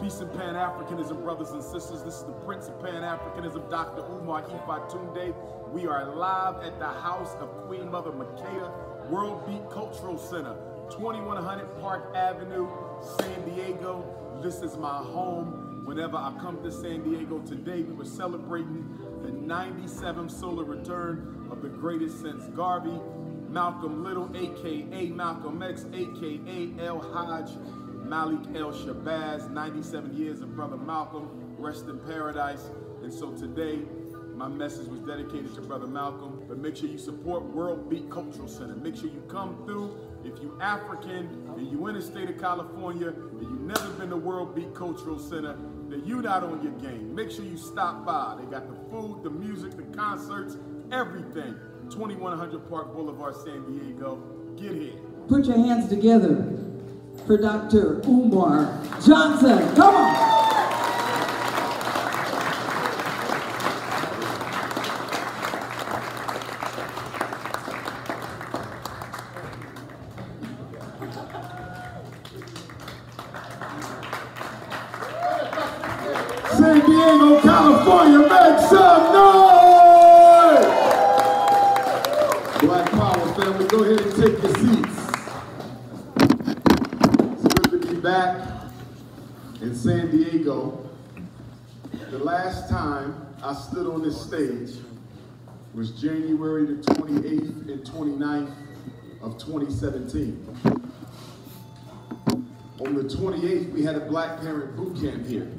Peace and Pan-Africanism, brothers and sisters. This is the Prince of Pan-Africanism, DR.UMAR Ifatunde. We are live at the house of Queen Mother Makeda, World Beat Cultural Center, 2100 Park Avenue, San Diego. This is my home. Whenever I come to San Diego, today we were celebrating the 97th solar return of the greatest since Garvey, Malcolm Little, AKA Malcolm X, AKA El Hajj Malik El Shabazz. 97 years of Brother Malcolm, rest in paradise. And so today, my message was dedicated to Brother Malcolm, but make sure you support World Beat Cultural Center. Make sure you come through. If you African and you in the state of California and you've never been to World Beat Cultural Center, then you not on your game. Make sure you stop by. They got the food, the music, the concerts, everything. 2100 Park Boulevard, San Diego. Get here. Put your hands together for DR.UMAR Johnson. Come on. San Diego, California, make some noise! Black Power family, go ahead and take your seats. It's good to be back in San Diego. The last time I stood on this stage was January the 28th and 29th of 2017. On the 28th, we had a Black Parent Boot Camp here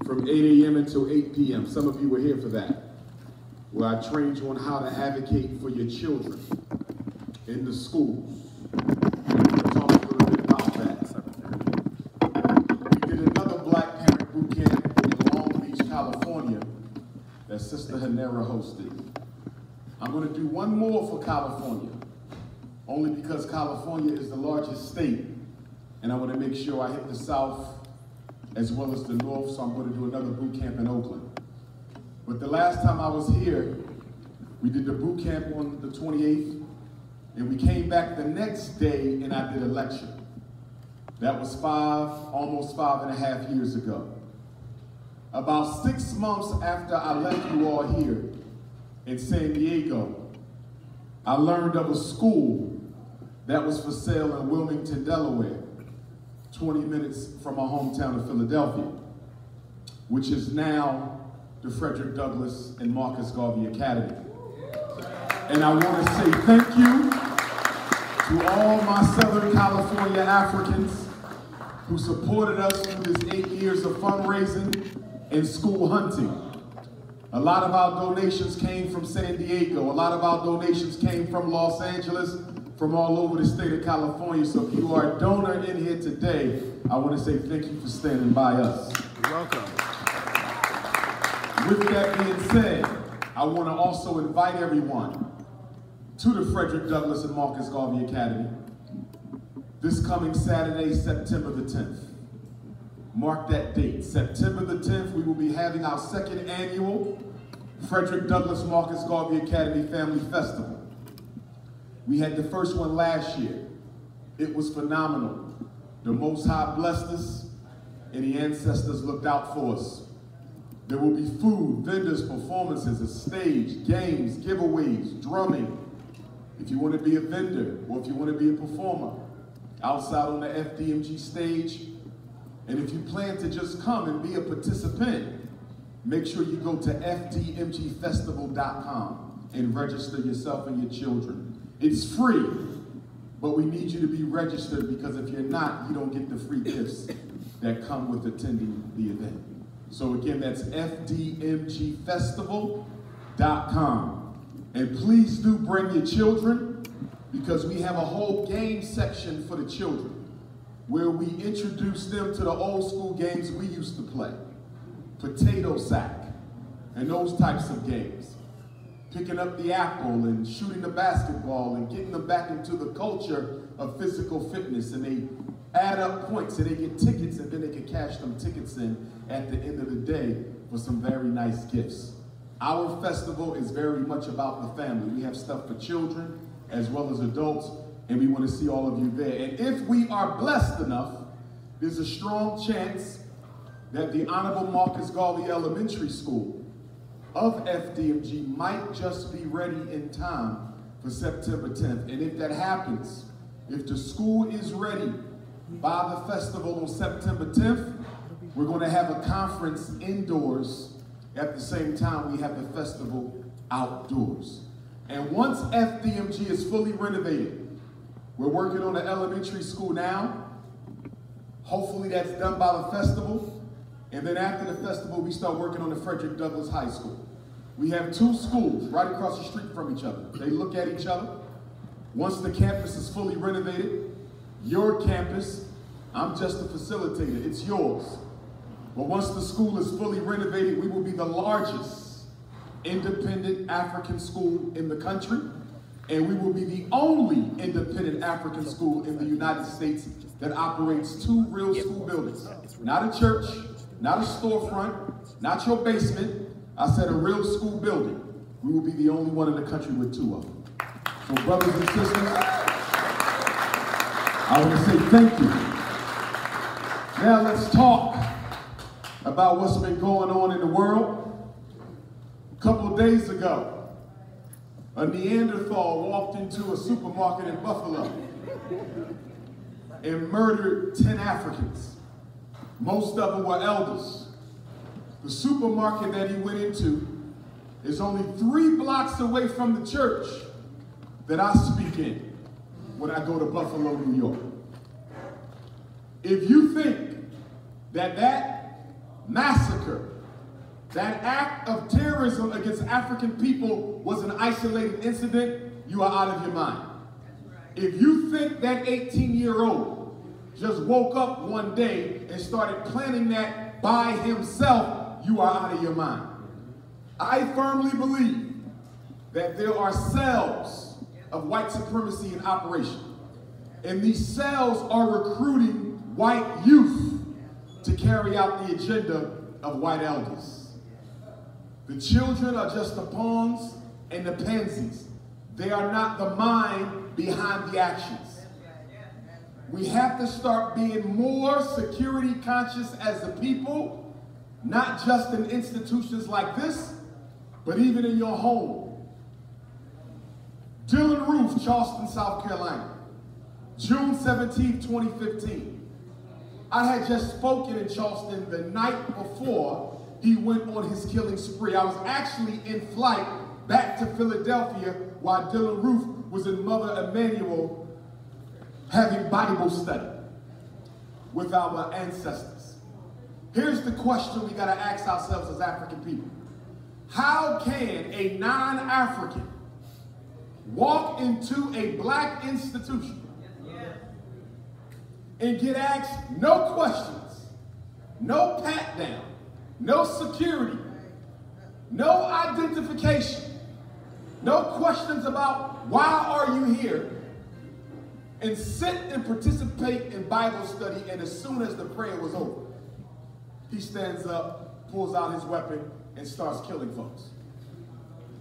from 8 a.m. until 8 p.m. Some of you were here for that, where I trained you on how to advocate for your children in the schools. We'll talk a little bit about that. We did another Black Parent Boot Camp in Long Beach, California, that Sister Hanera hosted. I'm going to do one more for California, only because California is the largest state, and I want to make sure I hit the South as well as the North, so I'm going to do another boot camp in Oakland. But the last time I was here, we did the boot camp on the 28th, and we came back the next day and I did a lecture. That was almost 5.5 years ago. About 6 months after I left you all here in San Diego, I learned of a school that was for sale in Wilmington, Delaware, 20 minutes from my hometown of Philadelphia, which is now the Frederick Douglass and Marcus Garvey Academy. And I want to say thank you to all my Southern California Africans who supported us through this 8 years of fundraising and school hunting. A lot of our donations came from San Diego. A lot of our donations came from Los Angeles, from all over the state of California. So if you are a donor in here today, I want to say thank you for standing by us. You're welcome. With that being said, I want to also invite everyone to the Frederick Douglass and Marcus Garvey Academy this coming Saturday, September the 10th. Mark that date. September the 10th, we will be having our second annual Frederick Douglass Marcus Garvey Academy Family Festival. We had the first one last year. It was phenomenal. The Most High blessed us, and the ancestors looked out for us. There will be food, vendors, performances, a stage, games, giveaways, drumming. If you want to be a vendor, or if you want to be a performer, outside on the FDMG stage, and if you plan to just come and be a participant, make sure you go to FDMGfestival.com and register yourself and your children. It's free, but we need you to be registered, because if you're not, you don't get the free gifts that come with attending the event. So again, that's FDMGfestival.com. And please do bring your children, because we have a whole game section for the children where we introduce them to the old school games we used to play. Potato sack and those types of games. Picking up the apple and shooting the basketball and getting them back into the culture of physical fitness, and they add up points and they get tickets, and then they can cash them tickets in at the end of the day for some very nice gifts. Our festival is very much about the family. We have stuff for children as well as adults, and we want to see all of you there. And if we are blessed enough, there's a strong chance that the Honorable Marcus Garvey Elementary School of FDMG might just be ready in time for September 10th. And if that happens, if the school is ready by the festival on September 10th, we're going to have a conference indoors at the same time we have the festival outdoors. And once FDMG is fully renovated, we're working on the elementary school now. Hopefully that's done by the festival. And then after the festival, we start working on the Frederick Douglass High School. We have two schools right across the street from each other. They look at each other. Once the campus is fully renovated, your campus, I'm just a facilitator, it's yours. But once the school is fully renovated, we will be the largest independent African school in the country, and we will be the only independent African school in the United States that operates two real school buildings. Not a church, not a storefront, not your basement. I said a real school building. We will be the only one in the country with two of them. So brothers and sisters, I want to say thank you. Now let's talk about what's been going on in the world. A couple of days ago, a Neanderthal walked into a supermarket in Buffalo and murdered 10 Africans. Most of them were elders. The supermarket that he went into is only 3 blocks away from the church that I speak in when I go to Buffalo, New York. If you think that that massacre, that act of terrorism against African people was an isolated incident, you are out of your mind. If you think that 18-year-old just woke up one day and started planning that by himself, you are out of your mind. I firmly believe that there are cells of white supremacy in operation. And these cells are recruiting white youth to carry out the agenda of white elders. The children are just the pawns and the pansies. They are not the mind behind the actions. We have to start being more security conscious as a people, not just in institutions like this, but even in your home. Dylan Roof, Charleston, South Carolina, June 17, 2015. I had just spoken in Charleston the night before he went on his killing spree. I was actually in flight back to Philadelphia while Dylan Roof was in Mother Emanuel having Bible study with our ancestors. Here's the question we gotta ask ourselves as African people. How can a non-African walk into a black institution and get asked no questions, no pat down, no security, no identification, no questions about why are you here, and sit and participate in Bible study, and as soon as the prayer was over, he stands up, pulls out his weapon, and starts killing folks,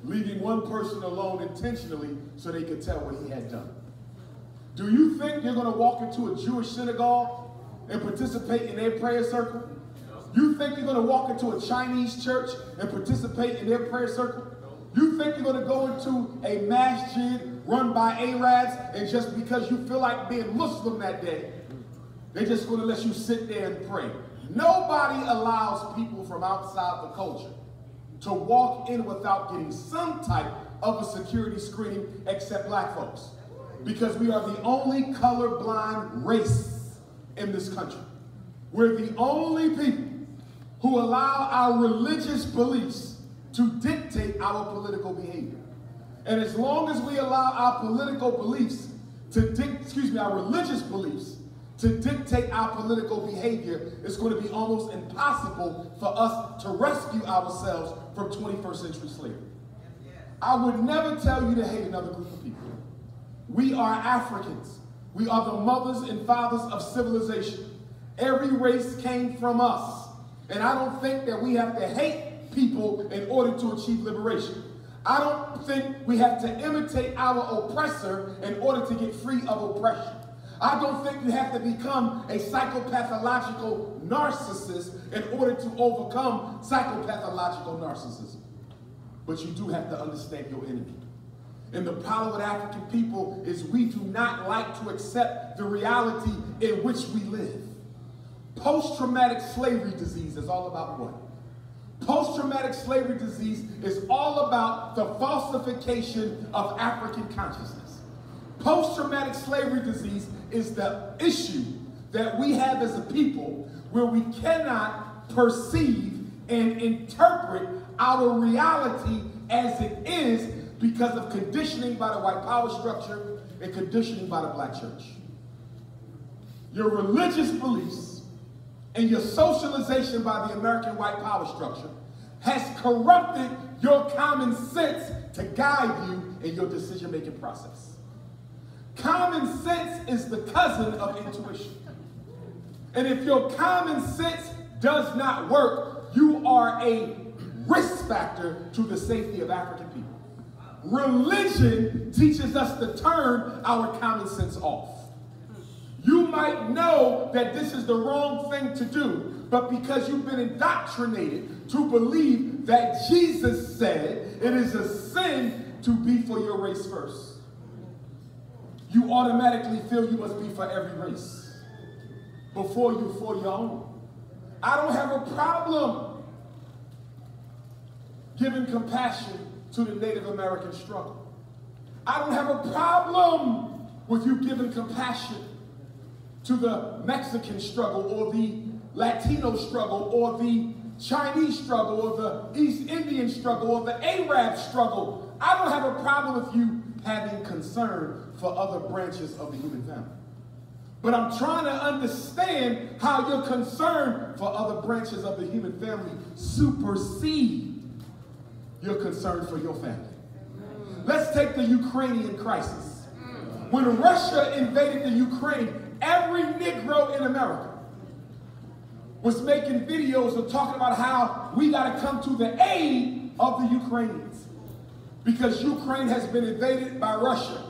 leaving one person alone intentionally so they could tell what he had done. Do you think you're going to walk into a Jewish synagogue and participate in their prayer circle? You think you're going to walk into a Chinese church and participate in their prayer circle? You think you're going to go into a masjid run by Arabs and just because you feel like being Muslim that day, they're just going to let you sit there and pray? Nobody allows people from outside the culture to walk in without getting some type of a security screening except black folks. Because we are the only colorblind race in this country. We're the only people who allow our religious beliefs to dictate our political behavior. And as long as we allow our political beliefs to our religious beliefs to dictate our political behavior, it's going to be almost impossible for us to rescue ourselves from 21st century slavery. I would never tell you to hate another group of people. We are Africans. We are the mothers and fathers of civilization. Every race came from us. And I don't think that we have to hate people in order to achieve liberation. I don't think we have to imitate our oppressor in order to get free of oppression. I don't think you have to become a psychopathological narcissist in order to overcome psychopathological narcissism. But you do have to understand your enemy. And the problem with African people is we do not like to accept the reality in which we live. Post-traumatic slavery disease is all about what? Post-traumatic slavery disease is all about the falsification of African consciousness. Post-traumatic slavery disease is the issue that we have as a people where we cannot perceive and interpret our reality as it is because of conditioning by the white power structure and conditioning by the black church. Your religious beliefs and your socialization by the American white power structure has corrupted your common sense to guide you in your decision-making process. Common sense is the cousin of intuition. And if your common sense does not work, you are a risk factor to the safety of African people. Religion teaches us to turn our common sense off. You might know that this is the wrong thing to do, but because you've been indoctrinated to believe that Jesus said it is a sin to be for your race first, you automatically feel you must be for every race before you for your own. I don't have a problem giving compassion to the Native American struggle. I don't have a problem with you giving compassion to the Mexican struggle or the Latino struggle or the Chinese struggle or the East Indian struggle or the Arab struggle. I don't have a problem with you having concern for other branches of the human family. But I'm trying to understand how your concern for other branches of the human family supersede your concern for your family. Let's take the Ukrainian crisis. When Russia invaded the Ukraine, every Negro in America was making videos of talking about how we got to come to the aid of the Ukrainians because Ukraine has been invaded by Russia.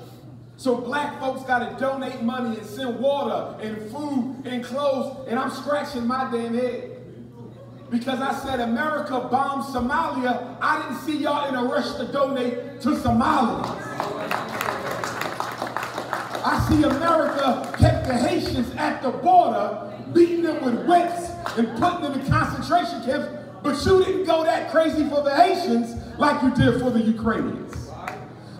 So black folks got to donate money and send water and food and clothes, and I'm scratching my damn head. Because I said America bombed Somalia, I didn't see y'all in a rush to donate to Somalia. I see America kept the Haitians at the border, beating them with whips and putting them in concentration camps, but you didn't go that crazy for the Haitians like you did for the Ukrainians.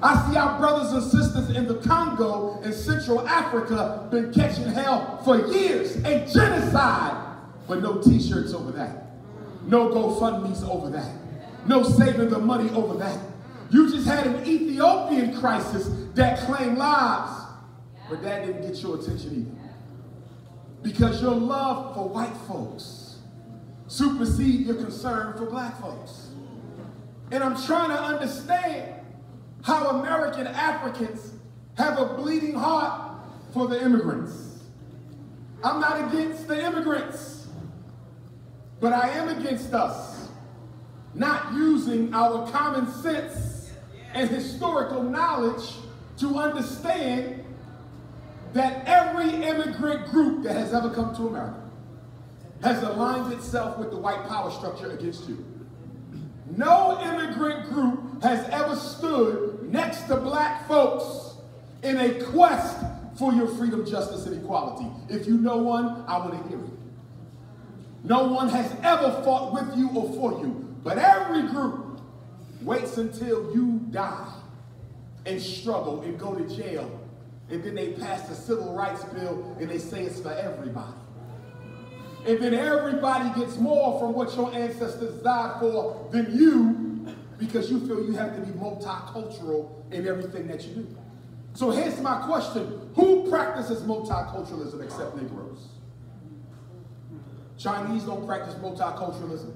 I see our brothers and sisters in the Congo and Central Africa been catching hell for years, a genocide, but no t-shirts over that. No GoFundMe's over that. No saving the money over that. You just had an Ethiopian crisis that claimed lives, but that didn't get your attention either. Because your love for white folks supersedes your concern for black folks. And I'm trying to understand how American Africans have a bleeding heart for the immigrants. I'm not against the immigrants, but I am against us not using our common sense and historical knowledge to understand that every immigrant group that has ever come to America has aligned itself with the white power structure against you. No immigrant group has ever stood next to black folks in a quest for your freedom, justice, and equality. If you know one, I want to hear it. No one has ever fought with you or for you, but every group waits until you die and struggle and go to jail, and then they pass the civil rights bill and they say it's for everybody. And then everybody gets more from what your ancestors died for than you, because you feel you have to be multicultural in everything that you do. So here's my question. Who practices multiculturalism except Negroes? Chinese don't practice multiculturalism.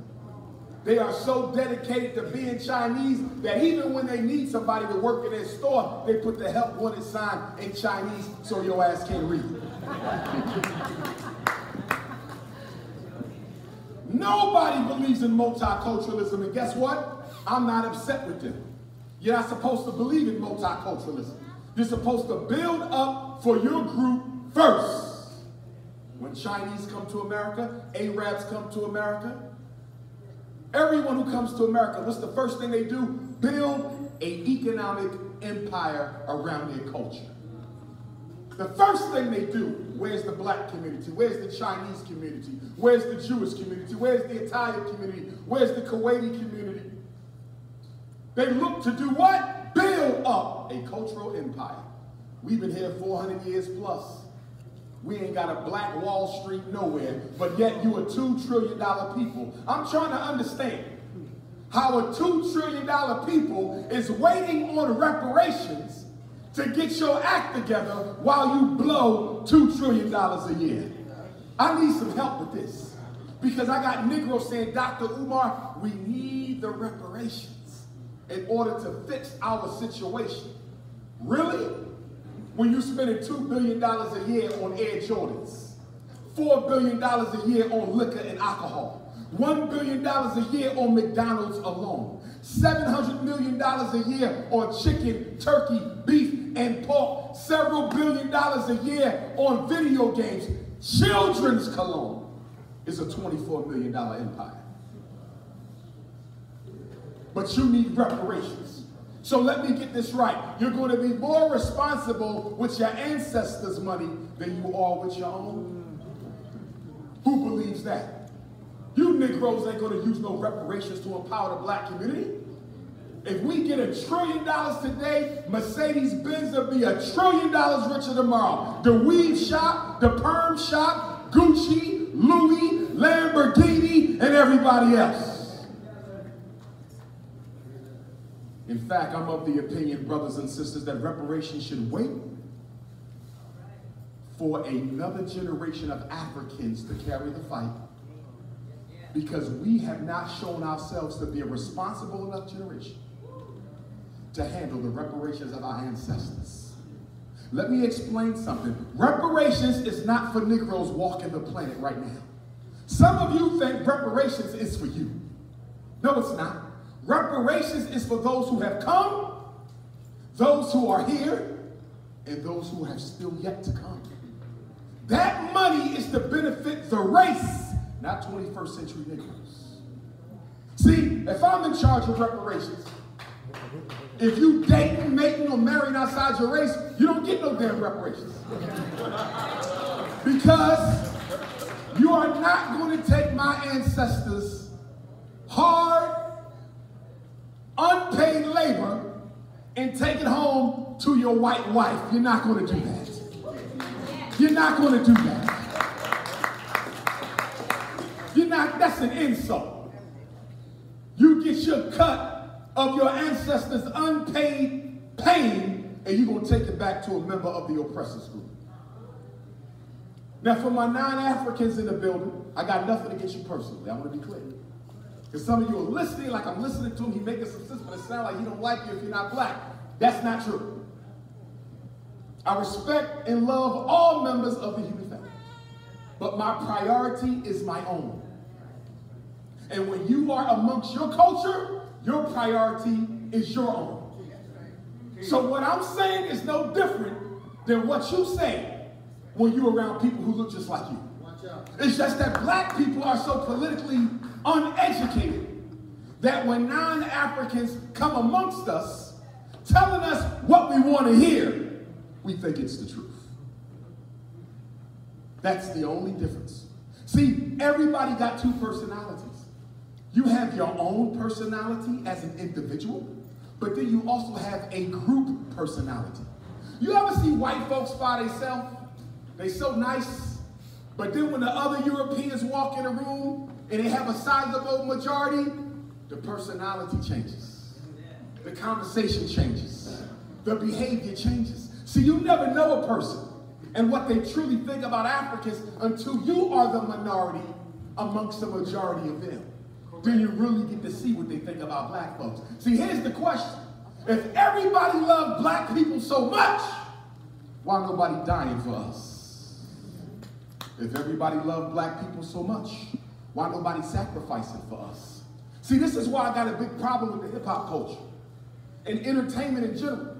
They are so dedicated to being Chinese that even when they need somebody to work in their store, they put the help wanted sign in Chinese so your ass can't read it. Nobody believes in multiculturalism, and guess what? I'm not upset with them. You're not supposed to believe in multiculturalism. You're supposed to build up for your group first. When Chinese come to America, Arabs come to America, everyone who comes to America, what's the first thing they do? Build an economic empire around their culture. The first thing they do, where's the black community? Where's the Chinese community? Where's the Jewish community? Where's the Italian community? Where's the Kuwaiti community? They look to do what? Build up a cultural empire. We've been here 400 years plus. We ain't got a black Wall Street nowhere, but yet you a $2 trillion people. I'm trying to understand how a $2 trillion people is waiting on reparations to get your act together while you blow $2 trillion a year. I need some help with this because I got Negroes saying, Dr. Umar, we need the reparations in order to fix our situation. Really? When you're spending $2 billion a year on Air Jordans, $4 billion a year on liquor and alcohol, $1 billion a year on McDonald's alone, $700 million a year on chicken, turkey, beef, and pork, several billion dollars a year on video games. Children's cologne is a $24 million empire. But you need reparations. So let me get this right. You're going to be more responsible with your ancestors' money than you are with your own. Who believes that? You Negroes ain't going to use no reparations to empower the black community. If we get $1 trillion today, Mercedes-Benz will be $1 trillion richer tomorrow. The weave shop, the perm shop, Gucci, Louis, Lamborghini, and everybody else. In fact, I'm of the opinion, brothers and sisters, that reparations should wait for another generation of Africans to carry the fight, because we have not shown ourselves to be a responsible enough generation to handle the reparations of our ancestors. Let me explain something. Reparations is not for Negroes walking the planet right now. Some of you think reparations is for you. No, it's not. Reparations is for those who have come, those who are here, and those who have still yet to come. That money is to benefit the race, not 21st century Negroes. See, if I'm in charge of reparations, if you dating, mating, or marrying outside your race, you don't get no damn reparations. Because you are not going to take my ancestors' hard, unpaid labor and take it home to your white wife. You're not going to do that. You're not going to do that. You're not, that's an insult. You get your cut of your ancestors' unpaid pain and you're going to take it back to a member of the oppressors group. Now, for my non-Africans in the building, I got nothing against you personally. I want to be clear. Because some of you are listening like I'm listening to him. He's making some sense, but it sounds like he don't like you if you're not black. That's not true. I respect and love all members of the human family. But my priority is my own. And when you are amongst your culture, your priority is your own. So what I'm saying is no different than what you say when you're around people who look just like you. It's just that black people are so politically uneducated that when non-Africans come amongst us telling us what we want to hear, we think it's the truth. That's the only difference. See, everybody got two personalities. You have your own personality as an individual, but then you also have a group personality. You ever see white folks by themselves? They so nice, but then when the other Europeans walk in a room and they have a sizable majority, the personality changes. The conversation changes. The behavior changes. See, you never know a person and what they truly think about Africans until you are the minority amongst the majority of them. Then you really get to see what they think about black folks. See, here's the question. If everybody loved black people so much, why nobody dying for us? If everybody loved black people so much, why nobody sacrificing for us? See, this is why I got a big problem with the hip-hop culture and entertainment in general.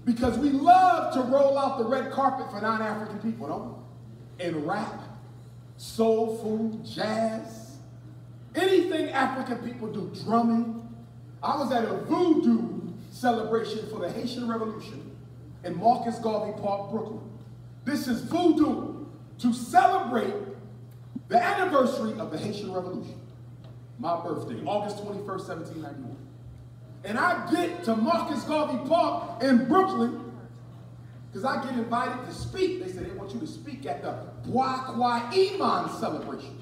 Because we love to roll out the red carpet for non-African people, don't we? in rap, soul food, jazz, anything African people do, drumming. I was at a voodoo celebration for the Haitian Revolution in Marcus Garvey Park, Brooklyn. This is voodoo to celebrate the anniversary of the Haitian Revolution. My birthday, August 21st, 1791. And I get to Marcus Garvey Park in Brooklyn because I get invited to speak. They said they want you to speak at the DR.UMAR celebration.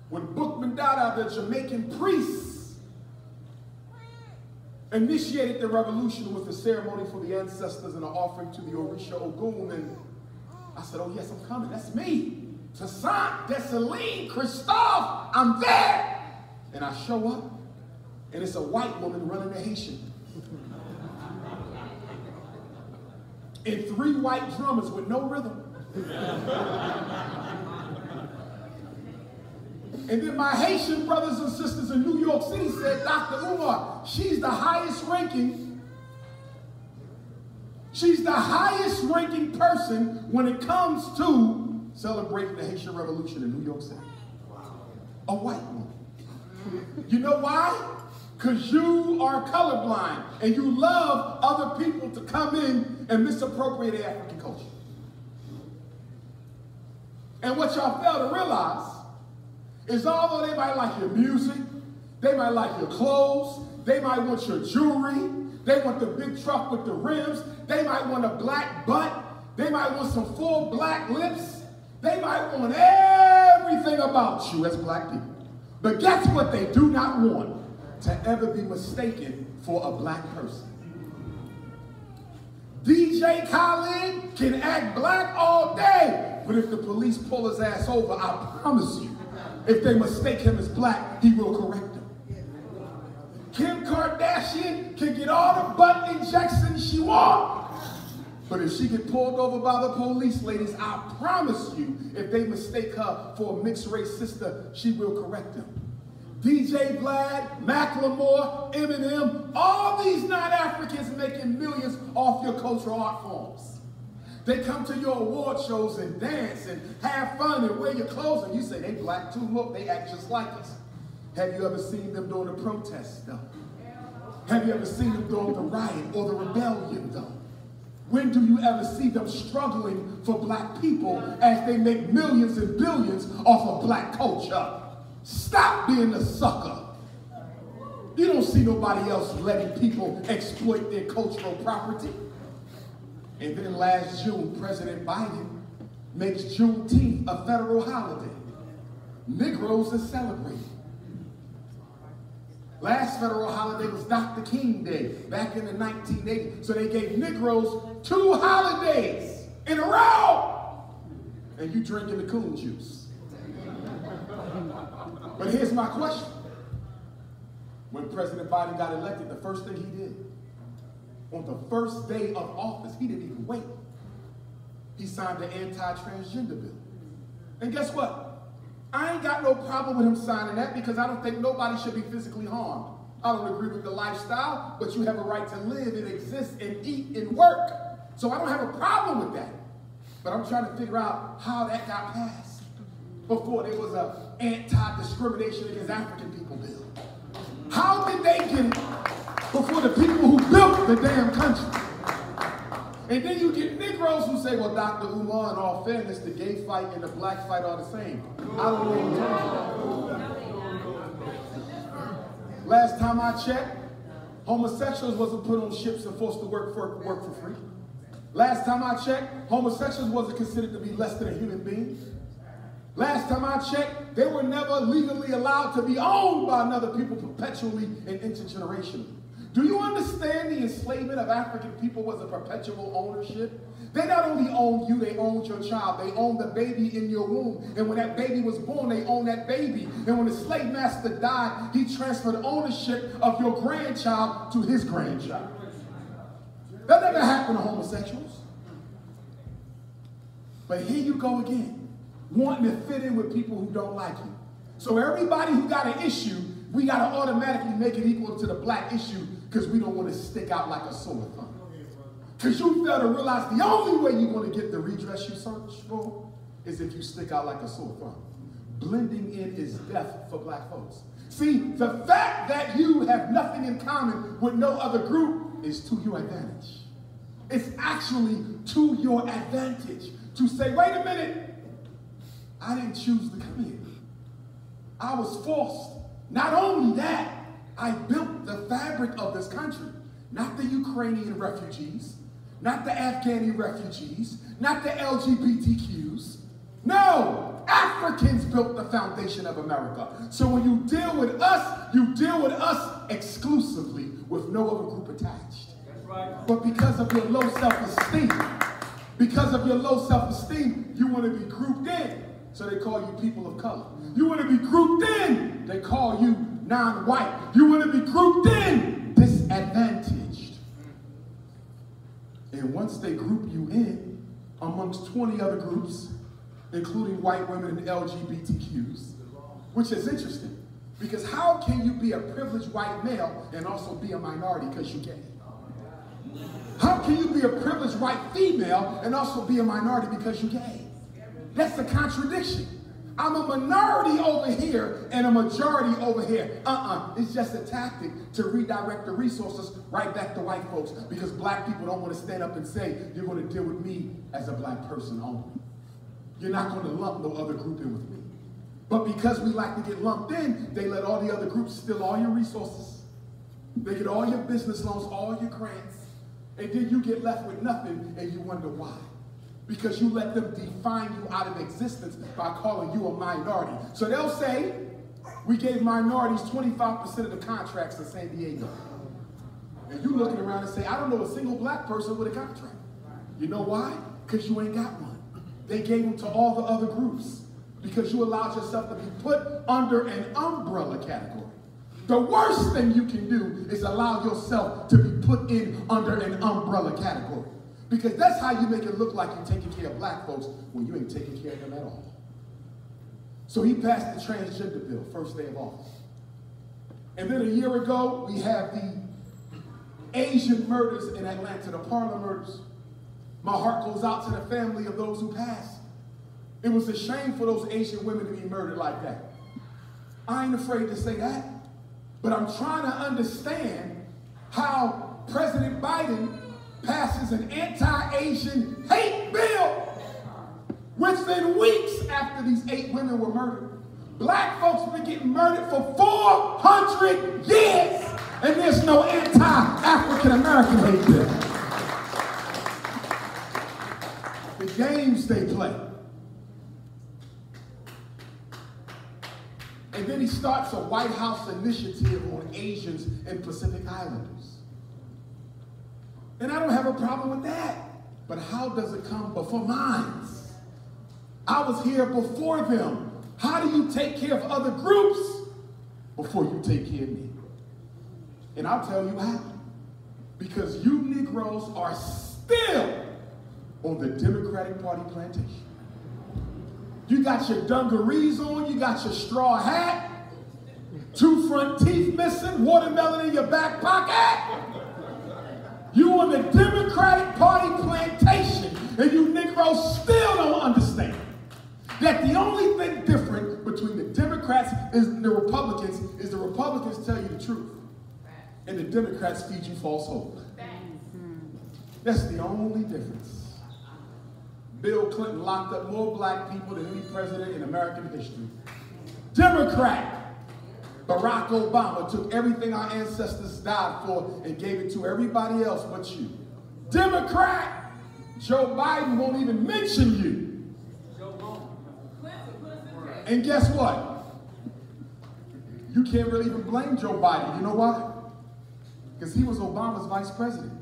When Bookman Dada, the Jamaican priests, initiated the revolution with a ceremony for the ancestors and an offering to the Orisha Ogun. And I said, oh yes, I'm coming. That's me. Toussaint, Dessalines, Christophe, I'm there. And I show up, and it's a white woman running the Haitian. And 3 white drummers with no rhythm. And then my Haitian brothers and sisters in New York City said, DR.UMAR, she's the highest ranking person when it comes to celebrating the Haitian Revolution in New York City. A white woman. You know why? Because you are colorblind and you love other people to come in and misappropriate African culture. And what y'all fail to realize is although they might like your music, they might like your clothes, they might want your jewelry, they want the big truck with the rims, they might want a black butt, they might want some full black lips, they might want everything about you as black people. But guess what they do not want? To ever be mistaken for a black person. DJ Khaled can act black all day, but if the police pull his ass over, I promise you, if they mistake him as black, he will correct them. Kim Kardashian can get all the butt injections she wants, but if she get pulled over by the police, ladies, I promise you, if they mistake her for a mixed race sister, she will correct them. DJ Vlad, Macklemore, Eminem, all these non-Africans making millions off your cultural art forms. They come to your award shows and dance and have fun and wear your clothes, and you say, they black too, look, they act just like us. Have you ever seen them during the protest, though? Have you ever seen them during the riot or the rebellion, though? When do you ever see them struggling for black people as they make millions and billions off of black culture? Stop being a sucker. You don't see nobody else letting people exploit their cultural property. And then last June, President Biden makes Juneteenth a federal holiday. Negroes are celebrating. Last federal holiday was Dr. King Day back in the 1980s. So they gave Negroes 2 holidays in a row. And you drinking the coon juice. But here's my question. When President Biden got elected, the first thing he did, on the first day of office, he didn't even wait. He signed the anti-transgender bill. And guess what? I ain't got no problem with him signing that because I don't think nobody should be physically harmed. I don't agree with the lifestyle, but you have a right to live and exist and eat and work. So I don't have a problem with that. But I'm trying to figure out how that got passed before there was an anti-discrimination against African people bill. How did they get it before the people who built the damn country? And then you get Negroes who say, well, DR.UMAR, in all fairness, the gay fight and the black fight are the same. I don't know what you're talking about. Last time I checked, homosexuals wasn't put on ships and forced to work for free. Last time I checked, homosexuals wasn't considered to be less than a human being. Last time I checked, they were never legally allowed to be owned by another people perpetually and intergenerationally. Do you understand the enslavement of African people was a perpetual ownership? They not only owned you, they owned your child. They owned the baby in your womb. And when that baby was born, they owned that baby. And when the slave master died, he transferred ownership of your grandchild to his grandchild. That never happened to homosexuals. But here you go again, wanting to fit in with people who don't like you. So everybody who got an issue, we got to automatically make it equal to the black issue because we don't want to stick out like a sore thumb. Because you fail to realize the only way you're going to get the redress you search for is if you stick out like a sore thumb. Blending in is death for black folks. See, the fact that you have nothing in common with no other group is to your advantage. It's actually to your advantage to say, wait a minute, I didn't choose to come here. I was forced. Not only that, I built the fabric of this country. Not the Ukrainian refugees, not the Afghani refugees, not the LGBTQs. No, Africans built the foundation of America. So when you deal with us exclusively with no other group attached. That's right. But because of your low self-esteem, you want to be grouped in. So they call you people of color. You want to be grouped in, they call you non-white. You want to be grouped in, disadvantaged. And once they group you in amongst 20 other groups, including white women and LGBTQs, which is interesting, because how can you be a privileged white male and also be a minority because you're gay? How can you be a privileged white female and also be a minority because you're gay? That's a contradiction. I'm a minority over here and a majority over here. It's just a tactic to redirect the resources right back to white folks because black people don't want to stand up and say, you're going to deal with me as a black person only. You're not going to lump no other group in with me. But because we like to get lumped in, they let all the other groups steal all your resources. They get all your business loans, all your grants, and then you get left with nothing and you wonder why. Because you let them define you out of existence by calling you a minority. So they'll say, we gave minorities 25% of the contracts in San Diego. And you looking around and say, I don't know a single black person with a contract. You know why? Because you ain't got one. They gave them to all the other groups because you allowed yourself to be put under an umbrella category. The worst thing you can do is allow yourself to be put in under an umbrella category. Because that's how you make it look like you're taking care of black folks when you ain't taking care of them at all. So he passed the transgender bill, first day of office. And then a year ago, we have the Asian murders in Atlanta, the Parlor murders. My heart goes out to the family of those who passed. It was a shame for those Asian women to be murdered like that. I ain't afraid to say that. But I'm trying to understand how President Biden passes an anti-Asian hate bill within weeks after these 8 women were murdered. Black folks have been getting murdered for 400 years, and there's no anti-African-American hate bill. The games they play. And then he starts a White House initiative on Asians and Pacific Islanders. And I don't have a problem with that. But how does it come before mine? I was here before them. How do you take care of other groups before you take care of me? And I'll tell you how. Because you Negroes are still on the Democratic Party plantation. You got your dungarees on, you got your straw hat, 2 front teeth missing, watermelon in your back pocket. You on the Democratic Party plantation, and you Negroes still don't understand that the only thing different between the Democrats and the Republicans is the Republicans tell you the truth, and the Democrats feed you false hope. That's the only difference. Bill Clinton locked up more black people than any president in American history. Democrat Barack Obama took everything our ancestors died for and gave it to everybody else but you. Democrat Joe Biden won't even mention you. And guess what? You can't really even blame Joe Biden. You know why? Because he was Obama's vice president.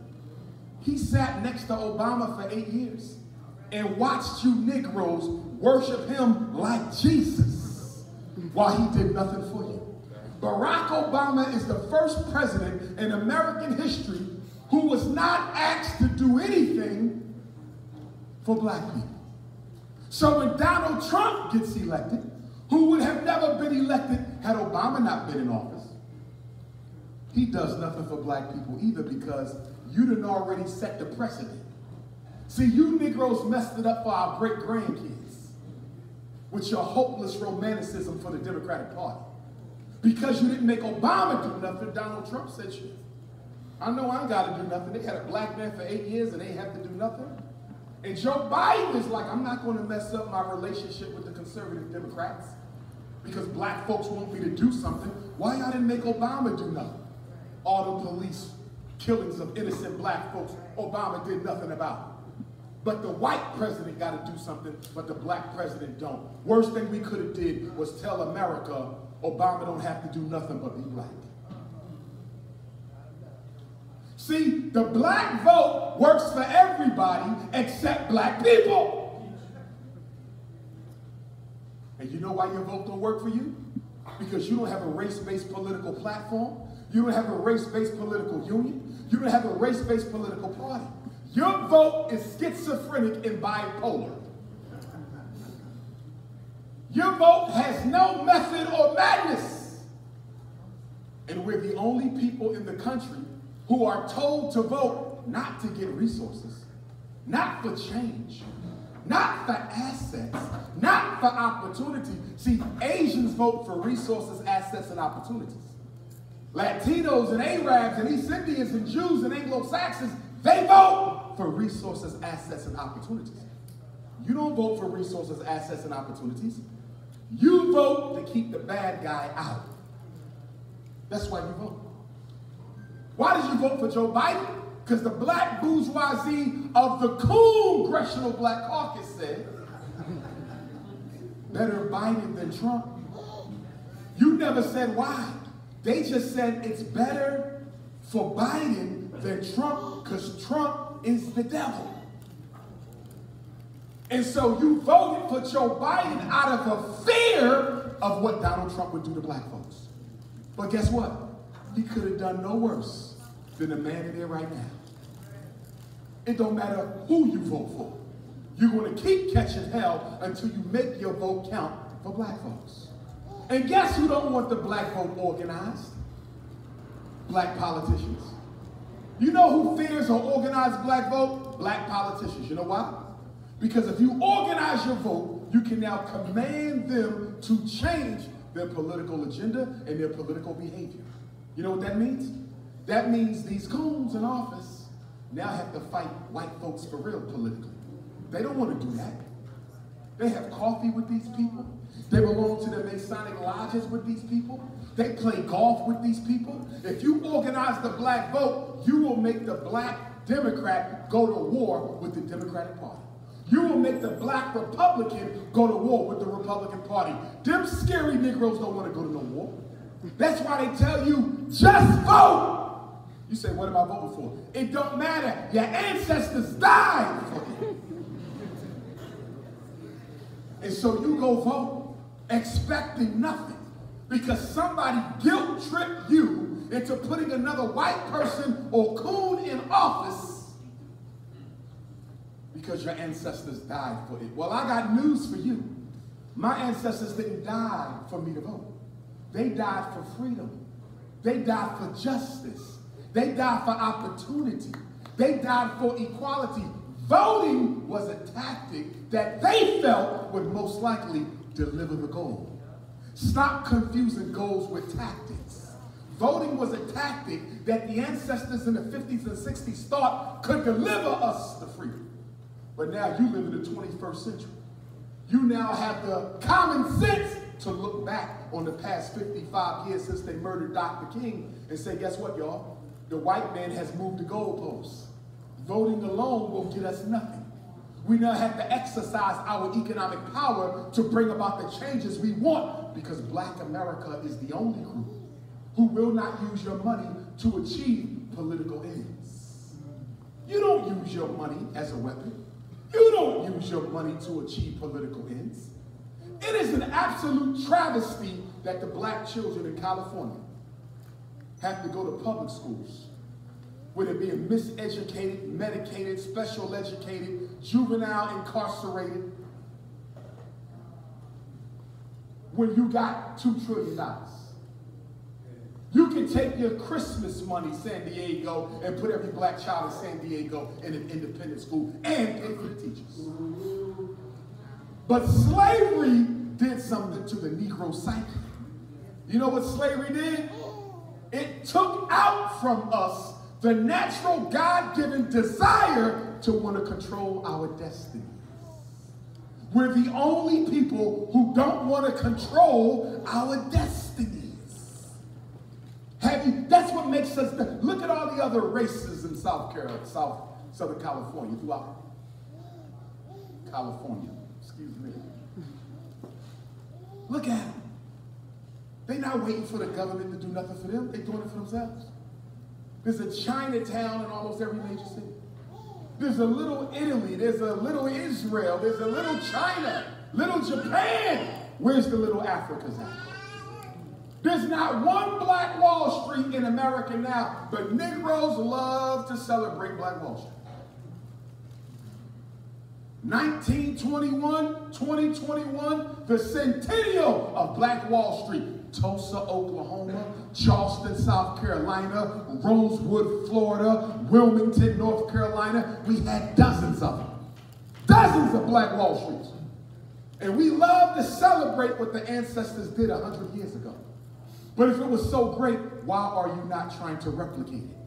He sat next to Obama for 8 years and watched you Negroes worship him like Jesus while he did nothing for you. Barack Obama is the first president in American history who was not asked to do anything for black people. So when Donald Trump gets elected, who would have never been elected had Obama not been in office, he does nothing for black people either because you done already set the precedent. See, you Negroes messed it up for our great-grandkids. with your hopeless romanticism for the Democratic Party. Because you didn't make Obama do nothing, Donald Trump sent you. I know I ain't got to do nothing. They had a black man for 8 years and they have to do nothing. And Joe Biden is like, I'm not going to mess up my relationship with the conservative Democrats because black folks want me to do something. Why y'all didn't make Obama do nothing? All the police killings of innocent black folks, Obama did nothing about it. But the white president got to do something, but the black president don't. Worst thing we could have did was tell America, Obama don't have to do nothing but be black. See, the black vote works for everybody except black people. And you know why your vote don't work for you? Because you don't have a race-based political platform. You don't have a race-based political union. You don't have a race-based political party. Your vote is schizophrenic and bipolar. Your vote has no method or madness. And we're the only people in the country who are told to vote not to get resources, not for change, not for assets, not for opportunity. See, Asians vote for resources, assets, and opportunities. Latinos and Arabs and East Indians and Jews and Anglo-Saxons, they vote for resources, assets, and opportunities. You don't vote for resources, assets, and opportunities. You vote to keep the bad guy out. That's why you vote. Why did you vote for Joe Biden? Because the black bourgeoisie of the Congressional Black Caucus said, better Biden than Trump. You never said why. They just said it's better for Biden than Trump because Trump is the devil. And so you voted for Joe Biden out of a fear of what Donald Trump would do to black folks. But guess what? He could have done no worse than the man in there right now. It don't matter who you vote for. You're going to keep catching hell until you make your vote count for black folks. And guess who don't want the black vote organized? Black politicians. You know who fears an organized black vote? Black politicians. You know why? Because if you organize your vote, you can now command them to change their political agenda and their political behavior. You know what that means? That means these coons in office now have to fight white folks for real politically. They don't want to do that. They have coffee with these people. They belong to the Masonic lodges with these people. They play golf with these people. If you organize the black vote, you will make the black Democrat go to war with the Democratic Party. You will make the black Republican go to war with the Republican Party. Them scary Negroes don't want to go to no war. That's why they tell you, just vote. You say, what am I voting for? It don't matter. Your ancestors died for you. And so you go vote expecting nothing because somebody guilt-tripped you into putting another white person or coon in office because your ancestors died for it. Well, I got news for you. My ancestors didn't die for me to vote. They died for freedom. They died for justice. They died for opportunity. They died for equality. Voting was a tactic that they felt would most likely deliver the goal. Stop confusing goals with tactics. Voting was a tactic that the ancestors in the 50s and 60s thought could deliver us the freedom. But now you live in the 21st century. You now have the common sense to look back on the past 55 years since they murdered Dr. King and say, guess what, y'all? The white man has moved the goalposts. Voting alone will get us nothing. We now have to exercise our economic power to bring about the changes we want because black America is the only group who will not use your money to achieve political ends. You don't use your money as a weapon. You don't use your money to achieve political ends. It is an absolute travesty that the black children in California have to go to public schools where they're being miseducated, medicated, special educated, juvenile incarcerated, when you got $2 trillion. You can take your Christmas money, San Diego, and put every black child in San Diego in an independent school and pay for the teachers. But slavery did something to the Negro psyche. You know what slavery did? It took out from us the natural God-given desire to want to control our destiny. We're the only people who don't want to control our destinies. That's what makes us, look at all the other races in Southern California, throughout California, excuse me. Look at them. They're not waiting for the government to do nothing for them. They're doing it for themselves. There's a Chinatown in almost every major city. There's a little Italy. There's a little Israel. There's a little China, little Japan. Where's the little Africa's at? There's not one Black Wall Street in America now, but Negroes love to celebrate Black Wall Street. 1921, 2021, the centennial of Black Wall Street. Tulsa, Oklahoma, Charleston, South Carolina, Rosewood, Florida, Wilmington, North Carolina. We had dozens of them. Dozens of Black Wall Streets. And we love to celebrate what the ancestors did 100 years ago. But if it was so great, why are you not trying to replicate it?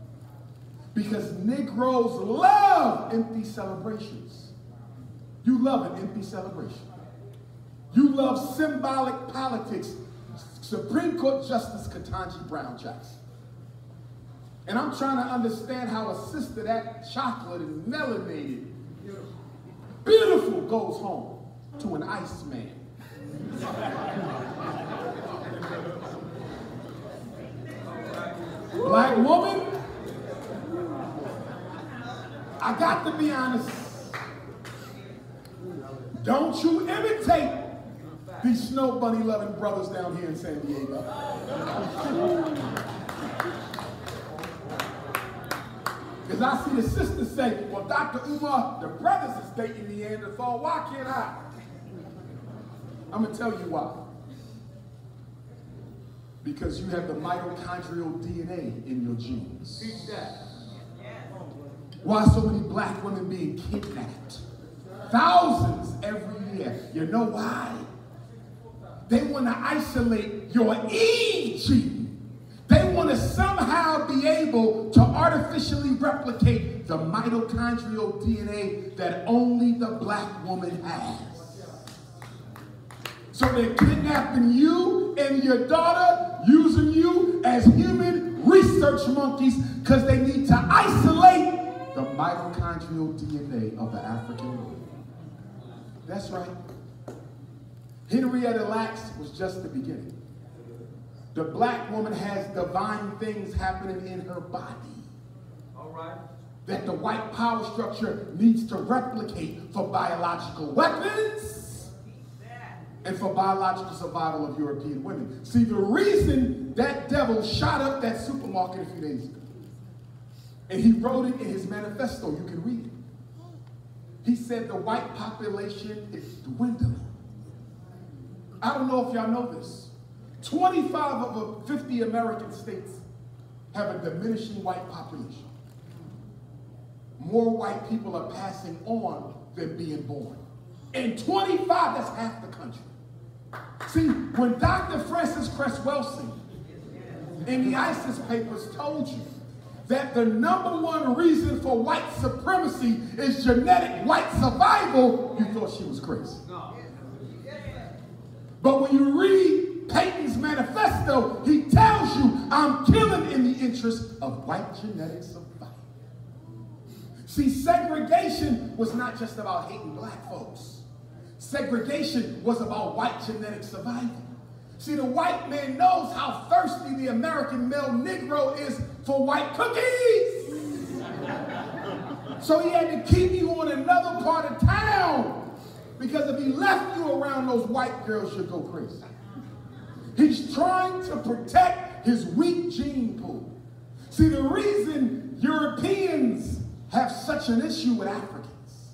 Because Negroes love empty celebrations. You love an empty celebration. You love symbolic politics. Supreme Court Justice Ketanji Brown Jackson. And I'm trying to understand how a sister that chocolate and melanated, beautiful, goes home to an ice man. Black woman, I got to be honest, don't you imitate these snow bunny loving brothers down here in San Diego. Because I see the sisters say, well, Dr. Umar, the brothers is dating Neanderthal. Why can't I? I'm going to tell you why. Because you have the mitochondrial DNA in your genes. Why so many black women being kidnapped? Thousands every year. You know why? They want to isolate your E gene. They want to somehow be able to artificially replicate the mitochondrial DNA that only the black woman has. So they're kidnapping you and your daughter, using you as human research monkeys because they need to isolate the mitochondrial DNA of the African woman. That's right. Henrietta Lacks was just the beginning. The black woman has divine things happening in her body. All right. That the white power structure needs to replicate for biological weapons and for biological survival of European women. See, the reason that devil shot up that supermarket a few days ago, and he wrote it in his manifesto, you can read it. He said the white population is dwindling. I don't know if y'all know this. 25 of the 50 American states have a diminishing white population. More white people are passing on than being born. And 25, that's half the country. See, when Dr. Francis Cress Welsing in the ISIS papers told you that the #1 reason for white supremacy is genetic white survival, you thought she was crazy. But when you read Peyton's manifesto, he tells you, I'm killing in the interest of white genetic survival. See, segregation was not just about hating black folks. Segregation was about white genetic survival. See, the white man knows how thirsty the American male Negro is for white cookies. So he had to keep you on another part of town. Because if he left you around those white girls, you'd go crazy. He's trying to protect his weak gene pool. See, the reason Europeans have such an issue with Africans,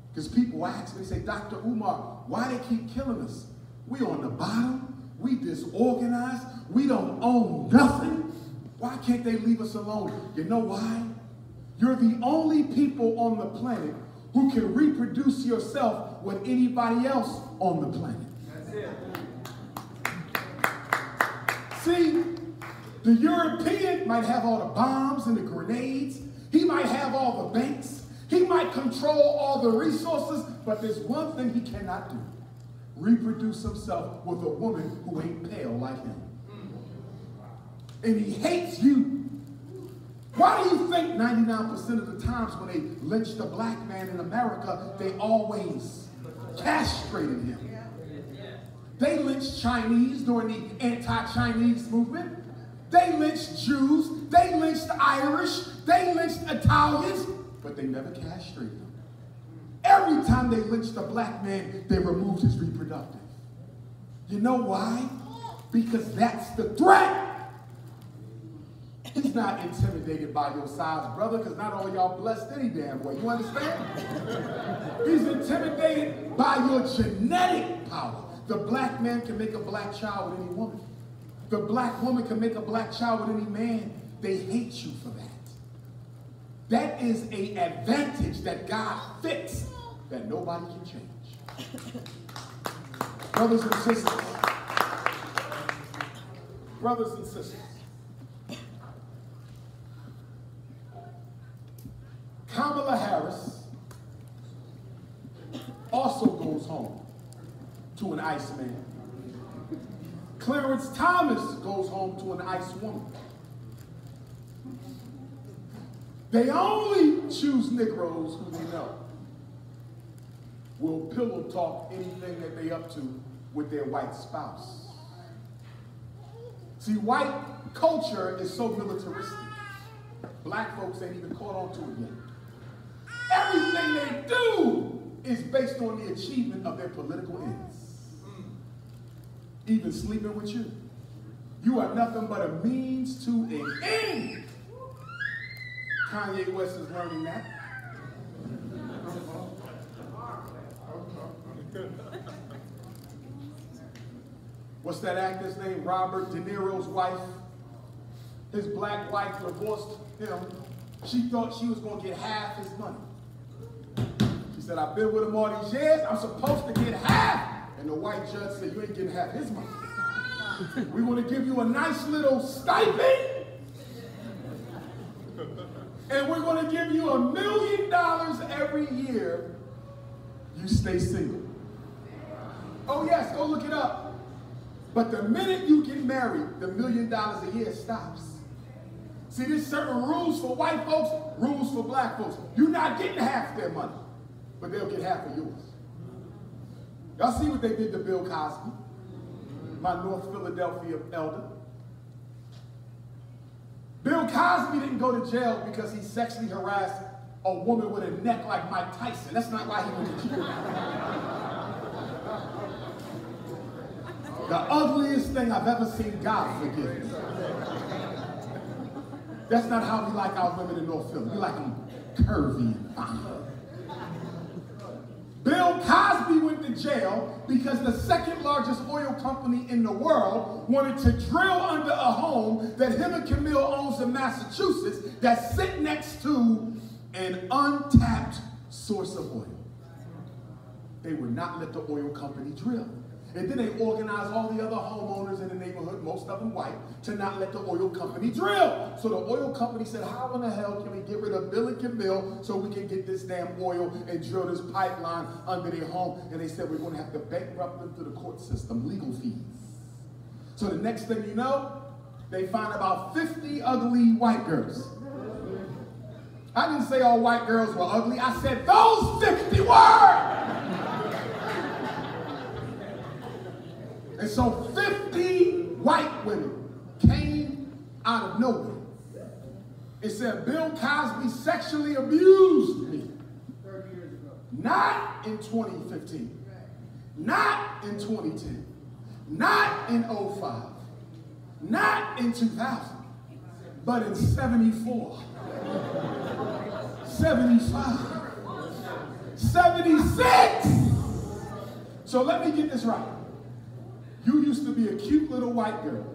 because people ask me, they say, Dr. Umar, why they keep killing us? We on the bottom, we disorganized, we don't own nothing. Why can't they leave us alone? You know why? You're the only people on the planet who can reproduce yourself with anybody else on the planet. See, the European might have all the bombs and the grenades. He might have all the banks. He might control all the resources, but there's one thing he cannot do. Reproduce himself with a woman who ain't pale like him. And he hates you. Why do you think 99% of the times when they lynched a black man in America, they always castrated him? They lynched Chinese during the anti-Chinese movement. They lynched Jews. They lynched Irish. They lynched Italians. But they never castrated him. Every time they lynched a black man, they removed his reproductive. You know why? Because that's the threat. He's not intimidated by your size, brother, because not all y'all blessed any damn way. You understand? He's intimidated by your genetic power. The black man can make a black child with any woman. The black woman can make a black child with any man. They hate you for that. That is an advantage that God fixed that nobody can change. Brothers and sisters. Brothers and sisters. Kamala Harris also goes home to an ICE man. Clarence Thomas goes home to an ICE woman. They only choose Negroes who they know will pillow talk anything that they up to with their white spouse. See, white culture is so militaristic. Black folks ain't even caught on to it yet. Everything they do is based on the achievement of their political ends. Even sleeping with you. You are nothing but a means to an end. Kanye West is learning that. What's that actor's name? Robert De Niro's wife. His black wife divorced him. She thought she was going to get half his money. She said, I've been with him all these years. I'm supposed to get half. And the white judge said, you ain't getting half his money. We're going to give you a nice little stipend. And we're going to give you $1 million every year. You stay single. Oh, yes, go look it up. But the minute you get married, the $1 million a year stops. See, there's certain rules for white folks, rules for black folks. You're not getting half their money, but they'll get half of yours. Y'all see what they did to Bill Cosby, my North Philadelphia elder? Bill Cosby didn't go to jail because he sexually harassed a woman with a neck like Mike Tyson. That's not why he went to jail. The ugliest thing I've ever seen, God forgive me. That's not how we like our women in North Philly. We like them curvy and fine. Bill Cosby went to jail because the second largest oil company in the world wanted to drill under a home that him and Camille owns in Massachusetts that's sit next to an untapped source of oil. They would not let the oil company drill. And then they organized all the other homeowners in the neighborhood, most of them white, to not let the oil company drill. So the oil company said, how in the hell can we get rid of Bill and Camille so we can get this damn oil and drill this pipeline under their home? And they said, we're going to have to bankrupt them through the court system, legal fees. So the next thing you know, they find about 50 ugly white girls. I didn't say all white girls were ugly. I said those 50 were. And so 50 white women came out of nowhere and said, Bill Cosby sexually abused me. 30 years ago. Not in 2015. Not in 2010. Not in 05. Not in 2000. But in 74. 75. 76. So let me get this right. You used to be a cute little white girl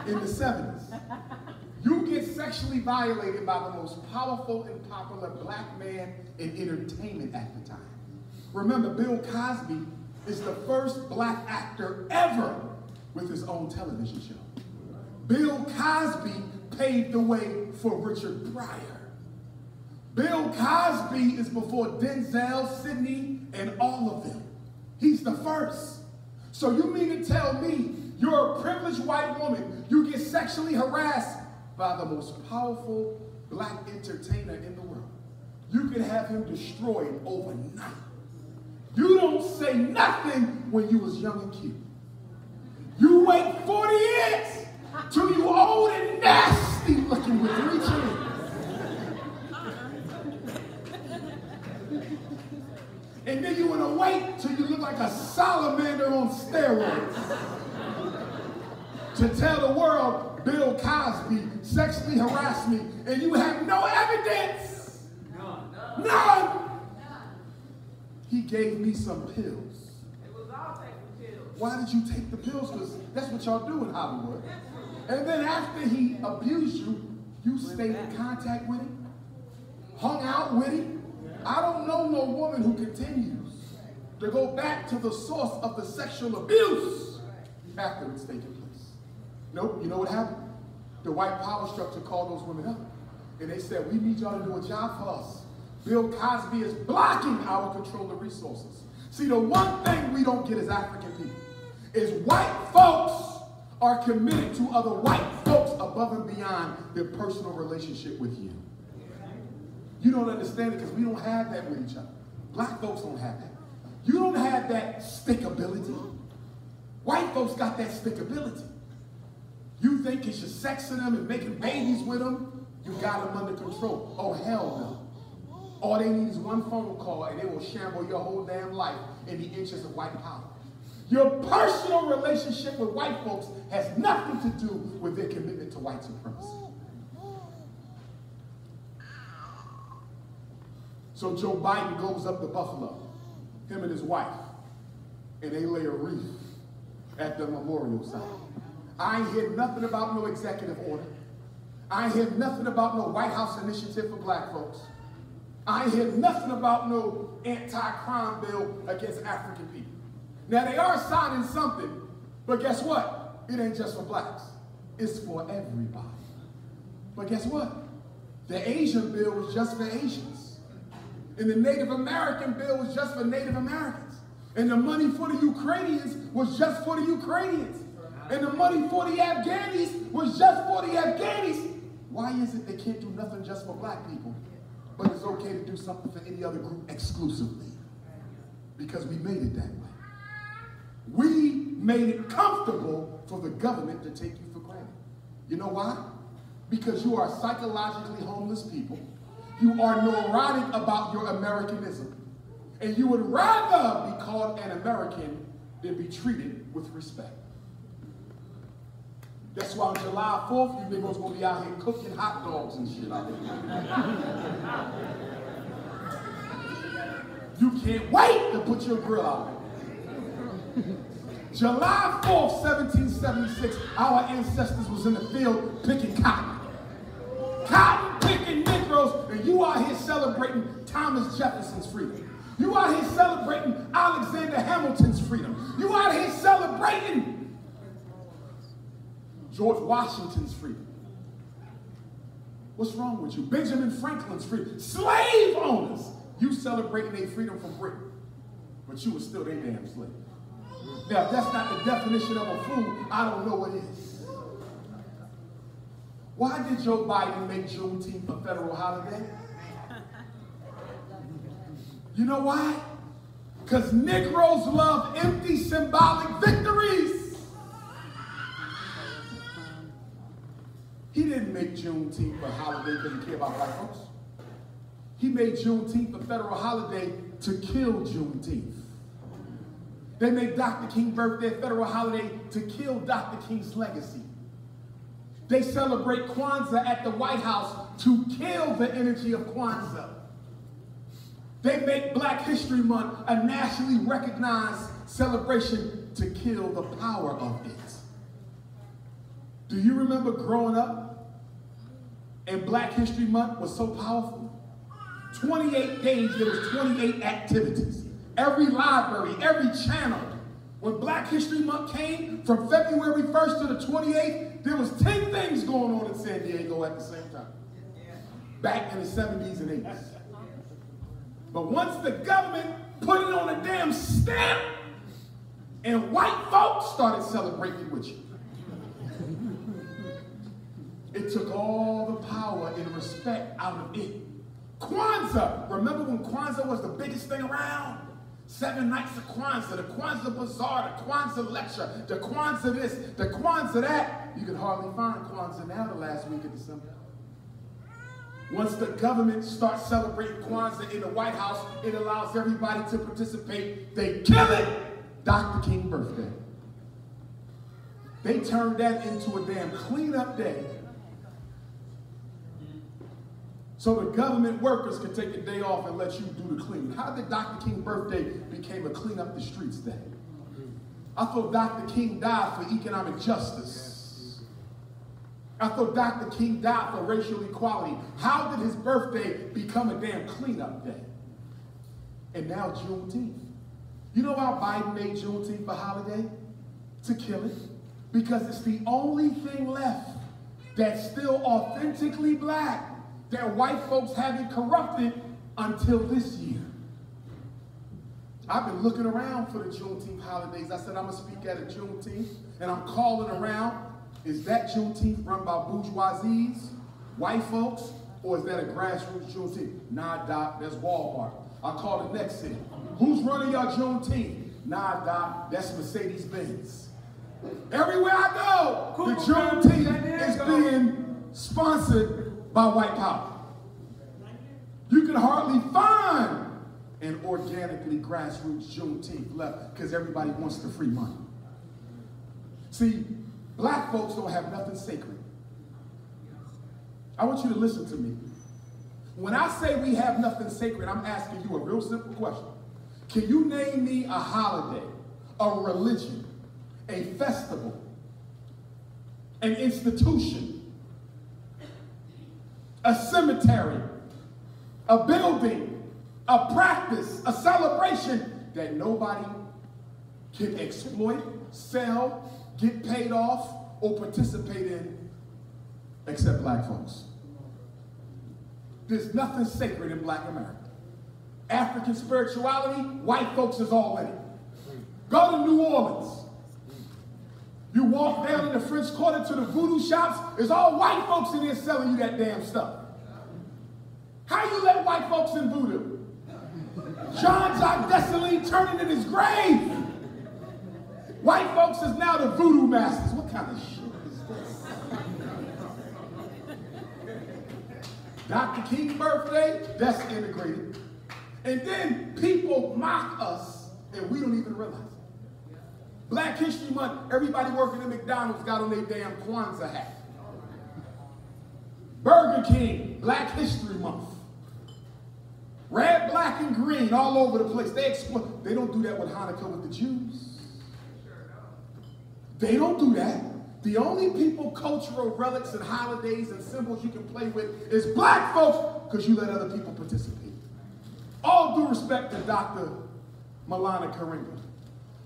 in the 70s. You get sexually violated by the most powerful and popular black man in entertainment at the time. Remember, Bill Cosby is the first black actor ever with his own television show. Bill Cosby paved the way for Richard Pryor. Bill Cosby is before Denzel, Sidney, and all of them. He's the first. So you mean to tell me you're a privileged white woman, you get sexually harassed by the most powerful black entertainer in the world. You can have him destroyed overnight. You don't say nothing when you was young and cute. You wait 40 years till you old and nasty looking with 3 children. And then you want to wait till you look like a salamander on steroids to tell the world Bill Cosby sexually harassed me, and you have no evidence. None. He gave me some pills. It was all taking pills. Why did you take the pills? Because that's what y'all do in Hollywood. And then after he abused you, you stayed in contact with him, hung out with him. I don't know no woman who continues to go back to the source of the sexual abuse after it's taken place. Nope, you know what happened? The white power structure called those women up, and they said, we need y'all to do a job for us. Bill Cosby is blocking our control of resources. See, the one thing we don't get as African people is white folks are committed to other white folks above and beyond their personal relationship with you. You don't understand it because we don't have that with each other. Black folks don't have that. You don't have that stickability. White folks got that stickability. You think it's your sexing them and making babies with them, you got them under control. Oh, hell no. All they need is one phone call and they will shamble your whole damn life in the interest of white power. Your personal relationship with white folks has nothing to do with their commitment to white supremacy. So Joe Biden goes up to Buffalo, him and his wife, and they lay a wreath at the memorial site. I ain't hear nothing about no executive order. I ain't hear nothing about no White House initiative for black folks. I ain't hear nothing about no anti-crime bill against African people. Now they are signing something, but guess what? It ain't just for blacks. It's for everybody. But guess what? The Asian bill was just for Asians. And the Native American bill was just for Native Americans. And the money for the Ukrainians was just for the Ukrainians. And the money for the Afghanis was just for the Afghanis. Why is it they can't do nothing just for black people, but it's okay to do something for any other group exclusively? Because we made it that way. We made it comfortable for the government to take you for granted. You know why? Because you are psychologically homeless people. You are neurotic about your Americanism. And you would rather be called an American than be treated with respect. That's why on July 4th, you niggas gonna be out here cooking hot dogs and shit out there. You can't wait to put your grill out there. July 4th, 1776, our ancestors was in the field picking cotton. Cotton picking Negroes, and you out here celebrating Thomas Jefferson's freedom. You out here celebrating Alexander Hamilton's freedom. You out here celebrating George Washington's freedom. What's wrong with you? Benjamin Franklin's freedom. Slave owners, you celebrating their freedom from Britain, but you were still their damn slave. Now, if that's not the definition of a fool, I don't know what is. Why did Joe Biden make Juneteenth a federal holiday? You know why? Because Negroes love empty symbolic victories. He didn't make Juneteenth a holiday because he cared about white folks. He made Juneteenth a federal holiday to kill Juneteenth. They made Dr. King's birthday a federal holiday to kill Dr. King's legacy. They celebrate Kwanzaa at the White House to kill the energy of Kwanzaa. They make Black History Month a nationally recognized celebration to kill the power of it. Do you remember growing up and Black History Month was so powerful? 28 days, there was 28 activities. every library, every channel. When Black History Month came, from February 1st to the 28th, there was 10 things going on in San Diego at the same time. Back in the 70s and 80s. But once the government put it on a damn stamp, and white folks started celebrating with you, it took all the power and respect out of it. Kwanzaa, remember when Kwanzaa was the biggest thing around? 7 nights of Kwanzaa, the Kwanzaa Bazaar, the Kwanzaa lecture, the Kwanzaa this, the Kwanzaa that. You can hardly find Kwanzaa now the last week of December. Once the government starts celebrating Kwanzaa in the White House, it allows everybody to participate. They kill it, Dr. King birthday. They turned that into a damn cleanup day. So the government workers can take a day off and let you do the cleaning. How did Dr. King birthday became a clean up the streets day? I thought Dr. King died for economic justice. I thought Dr. King died for racial equality. How did his birthday become a damn cleanup day? And now Juneteenth. You know why Biden made Juneteenth a holiday? To kill it. Because it's the only thing left that's still authentically black that white folks haven't corrupted until this year. I've been looking around for the Juneteenth holidays. I said I'm gonna speak at a Juneteenth, and I'm calling around. Is that Juneteenth run by bourgeoisies, white folks, or is that a grassroots Juneteenth? Nah, Doc, that's Walmart. I call the next city. Who's running your Juneteenth? Nah, Doc, that's Mercedes-Benz. Everywhere I go, the Juneteenth is being sponsored by white power. You can hardly find an organically grassroots Juneteenth left because everybody wants the free money. See, black folks don't have nothing sacred. I want you to listen to me. When I say we have nothing sacred, I'm asking you a real simple question. Can you name me a holiday, a religion, a festival, an institution, a cemetery, a building, a practice, a celebration that nobody can exploit, sell, get paid off, or participate in except black folks? There's nothing sacred in black America. African spirituality, white folks is all in it. Go to New Orleans. You walk down in the French Quarter to the voodoo shops, there's all white folks in there selling you that damn stuff. How you let white folks in voodoo? Jean-Jacques Dessalines turning in his grave. White folks is now the voodoo masters. What kind of shit is this? Dr. King birthday, that's integrated. And then people mock us and we don't even realize it. Black History Month, everybody working at McDonald's got on their damn Kwanzaa hat. Burger King, Black History Month. Red, black, and green all over the place. They don't do that with Hanukkah with the Jews. They don't do that. The only people, cultural relics and holidays and symbols you can play with is black folks because you let other people participate. All due respect to Dr. Malana Karinga.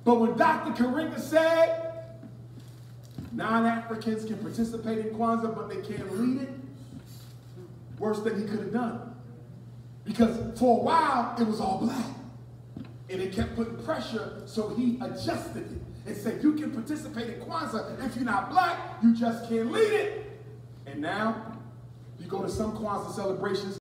But when Dr. Karinga said non-Africans can participate in Kwanzaa but they can't lead it, worse than he could have done. Because for a while, it was all black. And it kept putting pressure, so he adjusted it and said, you can participate in Kwanzaa. If you're not black, you just can't lead it. And now, you go to some Kwanzaa celebrations,